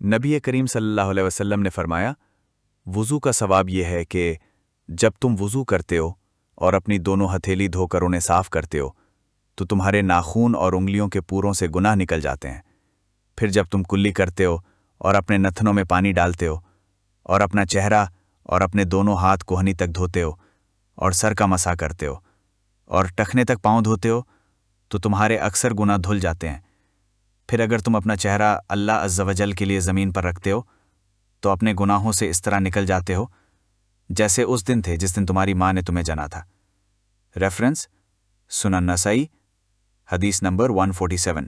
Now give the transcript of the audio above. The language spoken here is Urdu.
نبی کریم صلی اللہ علیہ وسلم نے فرمایا، وضو کا ثواب یہ ہے کہ جب تم وضو کرتے ہو اور اپنی دونوں ہتھیلی دھو کر انہیں صاف کرتے ہو تو تمہارے ناخون اور انگلیوں کے پوروں سے گناہ نکل جاتے ہیں۔ پھر جب تم کلی کرتے ہو اور اپنے نتنوں میں پانی ڈالتے ہو اور اپنا چہرہ اور اپنے دونوں ہاتھ کوہنی تک دھوتے ہو اور سر کا مسح کرتے ہو اور ٹخنے تک پاؤں دھوتے ہو تو تمہارے اکثر گناہ دھل جاتے ہیں۔ پھر اگر تم اپنا چہرہ اللہ عز و جل کے لیے زمین پر رکھتے ہو تو اپنے گناہوں سے اس طرح نکل جاتے ہو جیسے اس دن تھے جس دن تمہاری ماں نے تمہیں جنا تھا۔ ریفرنس: سنن نسائی، حدیث نمبر 147۔